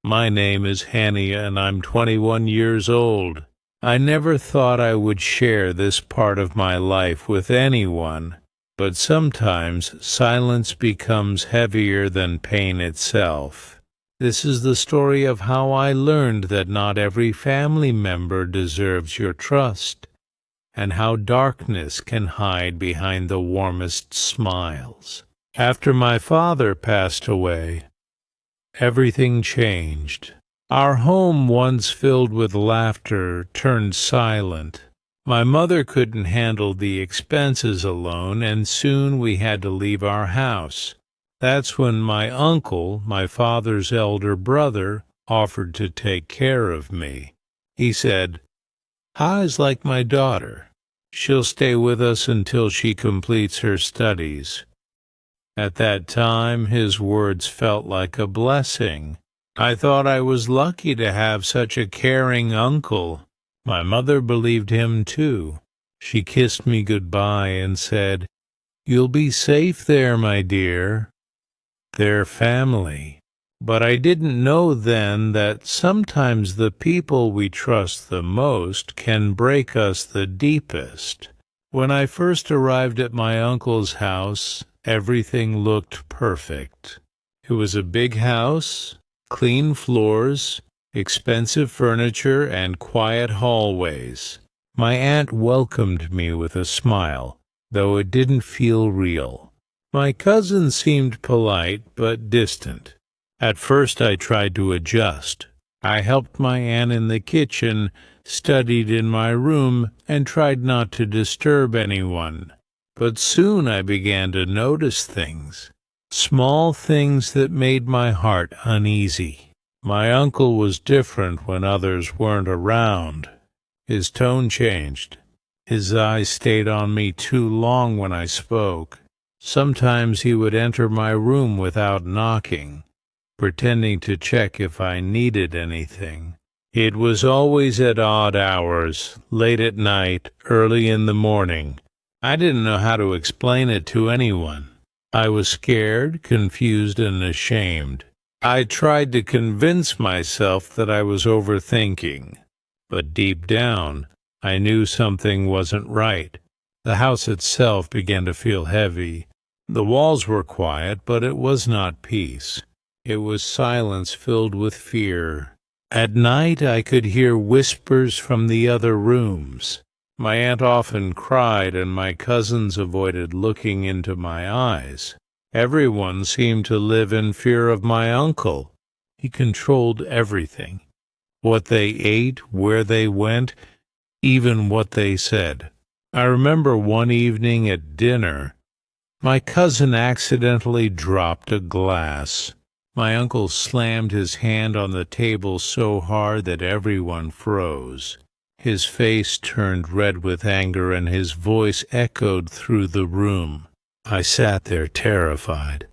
My name is Hania and I'm 21 years old. I never thought I would share this part of my life with anyone, but sometimes silence becomes heavier than pain itself. This is the story of how I learned that not every family member deserves your trust, and how darkness can hide behind the warmest smiles. After my father passed away, everything changed. Our home, once filled with laughter, turned silent. My mother couldn't handle the expenses alone, and soon we had to leave our house. That's when my uncle, my father's elder brother, offered to take care of me. He said, "Ha is like my daughter. She'll stay with us until she completes her studies." At that time, his words felt like a blessing. I thought I was lucky to have such a caring uncle. My mother believed him too. She kissed me goodbye and said, "You'll be safe there, my dear." They're family. But I didn't know then that sometimes the people we trust the most can break us the deepest. When I first arrived at my uncle's house, everything looked perfect. It was a big house, clean floors, expensive furniture, and quiet hallways. My aunt welcomed me with a smile, though it didn't feel real. My cousin seemed polite but distant. At first I tried to adjust. I helped my aunt in the kitchen, studied in my room, and tried not to disturb anyone. But soon I began to notice things, small things that made my heart uneasy. My uncle was different when others weren't around. His tone changed. His eyes stayed on me too long when I spoke. Sometimes he would enter my room without knocking, pretending to check if I needed anything. It was always at odd hours, late at night, early in the morning. I didn't know how to explain it to anyone. I was scared, confused, and ashamed. I tried to convince myself that I was overthinking, but deep down, I knew something wasn't right. The house itself began to feel heavy. The walls were quiet, but it was not peace. It was silence filled with fear. At night I could hear whispers from the other rooms. My aunt often cried, and my cousins avoided looking into my eyes. Everyone seemed to live in fear of my uncle. He controlled everything. What they ate, where they went, even what they said. I remember one evening at dinner, my cousin accidentally dropped a glass. My uncle slammed his hand on the table so hard that everyone froze. His face turned red with anger and his voice echoed through the room. I sat there terrified.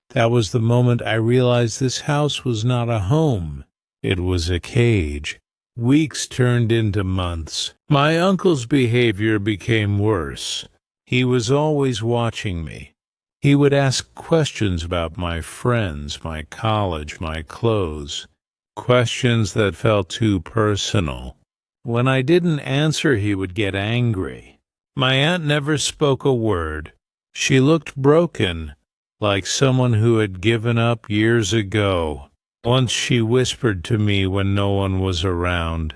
That was the moment I realized this house was not a home. It was a cage. Weeks turned into months. My uncle's behavior became worse. He was always watching me. He would ask questions about my friends, my college, my clothes, questions that felt too personal. When I didn't answer, he would get angry. My aunt never spoke a word. She looked broken, like someone who had given up years ago. Once she whispered to me when no one was around,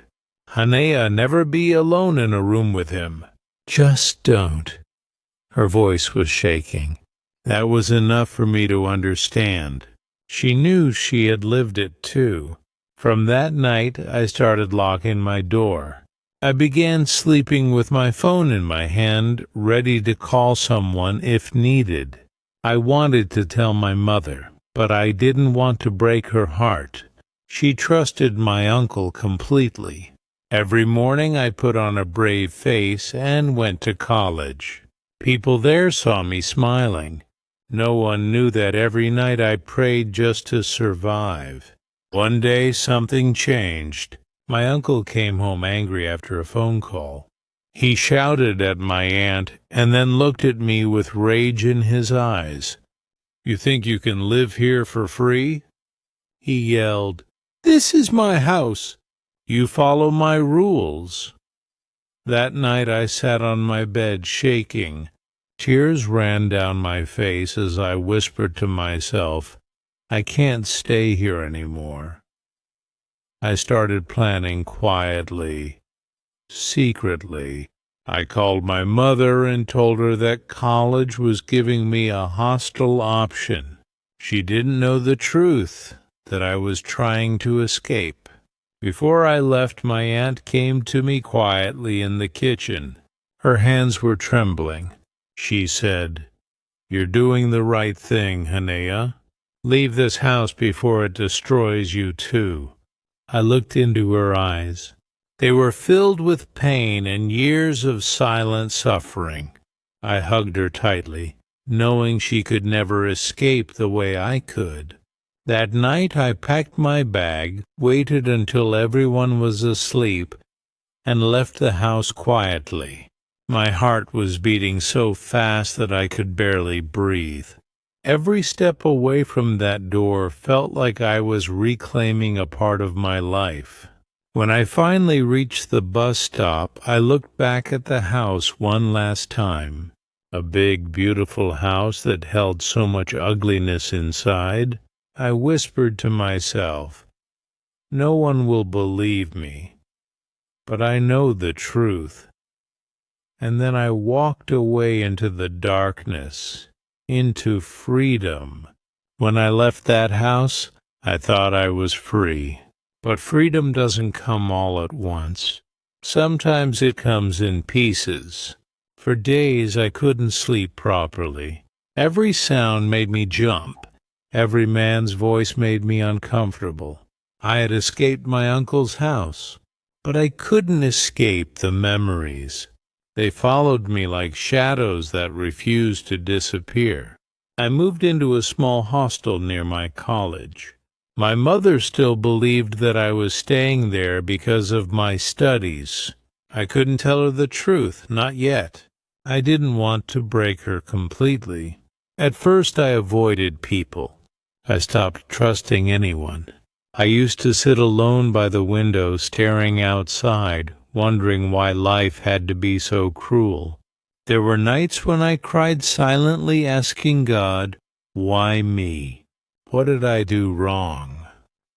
"Hanea, never be alone in a room with him. Just don't." Her voice was shaking. That was enough for me to understand. She knew she had lived it too. From that night, I started locking my door. I began sleeping with my phone in my hand, ready to call someone if needed. I wanted to tell my mother, but I didn't want to break her heart. She trusted my uncle completely. Every morning I put on a brave face and went to college. People there saw me smiling. No one knew that every night I prayed just to survive. One day something changed. My uncle came home angry after a phone call. He shouted at my aunt and then looked at me with rage in his eyes. "You think you can live here for free?" he yelled. This is my house. You follow my rules." That night I sat on my bed shaking. Tears ran down my face as I whispered to myself, "I can't stay here anymore." I started planning quietly, secretly. I called my mother and told her that college was giving me a hostile option. She didn't know the truth, that I was trying to escape. Before I left, my aunt came to me quietly in the kitchen. Her hands were trembling. She said, "You're doing the right thing, Hanea. Leave this house before it destroys you too." I looked into her eyes. They were filled with pain and years of silent suffering. I hugged her tightly, knowing she could never escape the way I could. That night I packed my bag, waited until everyone was asleep, and left the house quietly. My heart was beating so fast that I could barely breathe. Every step away from that door felt like I was reclaiming a part of my life. When I finally reached the bus stop, I looked back at the house one last time. A big, beautiful house that held so much ugliness inside. I whispered to myself, "No one will believe me, but I know the truth." And then I walked away into the darkness, into freedom. When I left that house, I thought I was free. But freedom doesn't come all at once. Sometimes it comes in pieces. For days I couldn't sleep properly. Every sound made me jump. Every man's voice made me uncomfortable. I had escaped my uncle's house, but I couldn't escape the memories. They followed me like shadows that refused to disappear. I moved into a small hostel near my college. My mother still believed that I was staying there because of my studies. I couldn't tell her the truth, not yet. I didn't want to break her completely. At first I avoided people. I stopped trusting anyone. I used to sit alone by the window staring outside, wondering why life had to be so cruel. There were nights when I cried silently, asking God, "Why me? What did I do wrong?"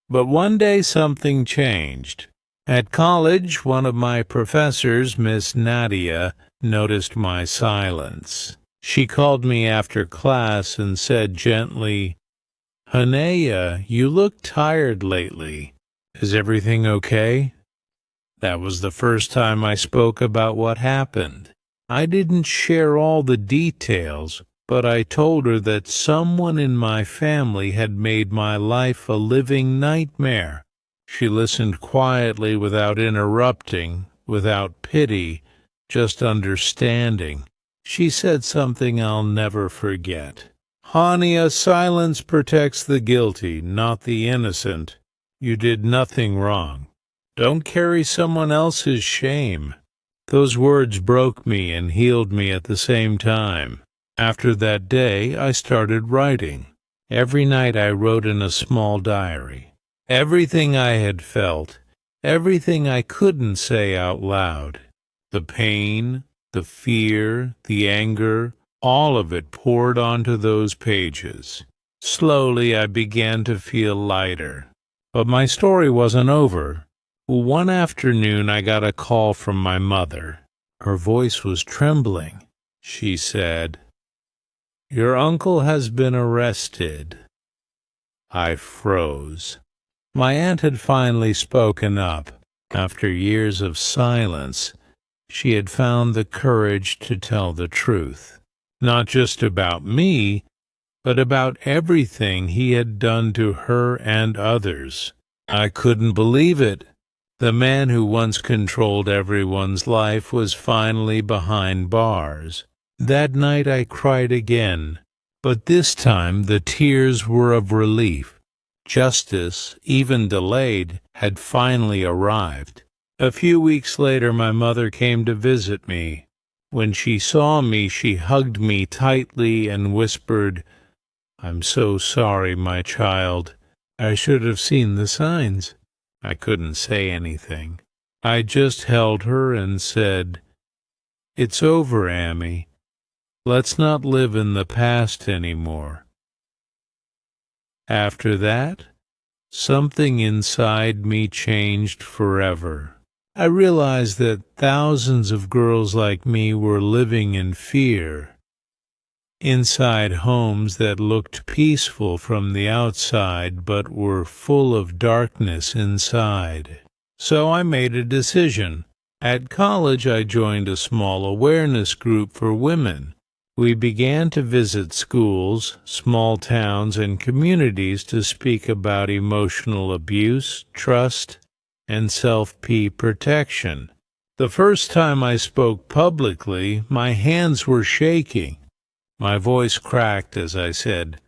But one day something changed. At college, one of my professors, Miss Nadia, noticed my silence. She called me after class and said gently, "Hanea, you look tired lately. Is everything okay?" That was the first time I spoke about what happened. I didn't share all the details, but I told her that someone in my family had made my life a living nightmare. She listened quietly without interrupting, without pity, just understanding. She said something I'll never forget. "Hania, silence protects the guilty, not the innocent. You did nothing wrong. Don't carry someone else's shame." Those words broke me and healed me at the same time. After that day, I started writing. Every night I wrote in a small diary. Everything I had felt, everything I couldn't say out loud. The pain, the fear, the anger, all of it poured onto those pages. Slowly I began to feel lighter. But my story wasn't over. One afternoon I got a call from my mother. Her voice was trembling. She said, "Your uncle has been arrested." I froze. My aunt had finally spoken up. After years of silence, she had found the courage to tell the truth. Not just about me, but about everything he had done to her and others. I couldn't believe it. The man who once controlled everyone's life was finally behind bars. That night I cried again, but this time the tears were of relief. Justice, even delayed, had finally arrived. A few weeks later my mother came to visit me. When she saw me, she hugged me tightly and whispered, "I'm so sorry, my child. I should have seen the signs. I couldn't say anything. I just held her and said, "It's over, Amy. Let's not live in the past anymore." After that, something inside me changed forever. I realized that thousands of girls like me were living in fear, inside homes that looked peaceful from the outside but were full of darkness inside. So I made a decision. At college, I joined a small awareness group for women. We began to visit schools, small towns, and communities to speak about emotional abuse, trust, and self-protection. The first time I spoke publicly, my hands were shaking. My voice cracked as I said,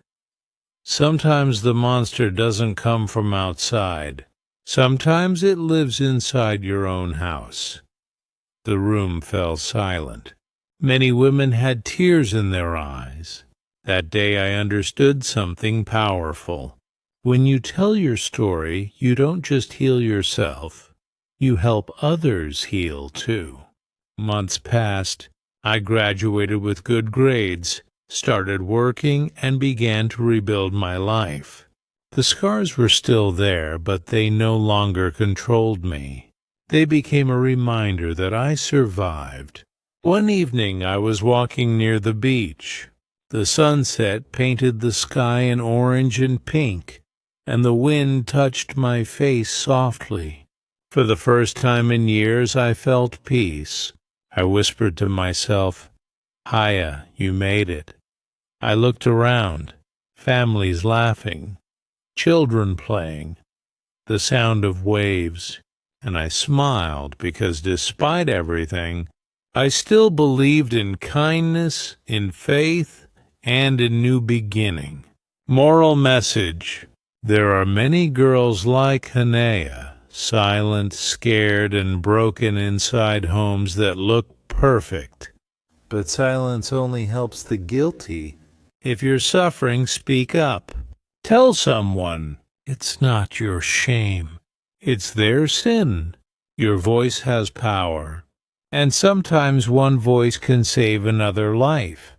"Sometimes the monster doesn't come from outside. Sometimes it lives inside your own house." The room fell silent. Many women had tears in their eyes. That day I understood something powerful. When you tell your story, you don't just heal yourself, you help others heal too. Months passed. I graduated with good grades, started working, and began to rebuild my life. The scars were still there, but they no longer controlled me. They became a reminder that I survived. One evening I was walking near the beach. The sunset painted the sky in orange and pink, and the wind touched my face softly. For the first time in years I felt peace. I whispered to myself, "Haya, you made it." I looked around, families laughing, children playing, the sound of waves, and I smiled because despite everything, I still believed in kindness, in faith, and in new beginning. Moral message: there are many girls like Hanea, silent, scared, and broken inside homes that look perfect. But silence only helps the guilty. If you're suffering, speak up. Tell someone. It's not your shame. It's their sin. Your voice has power. And sometimes one voice can save another life.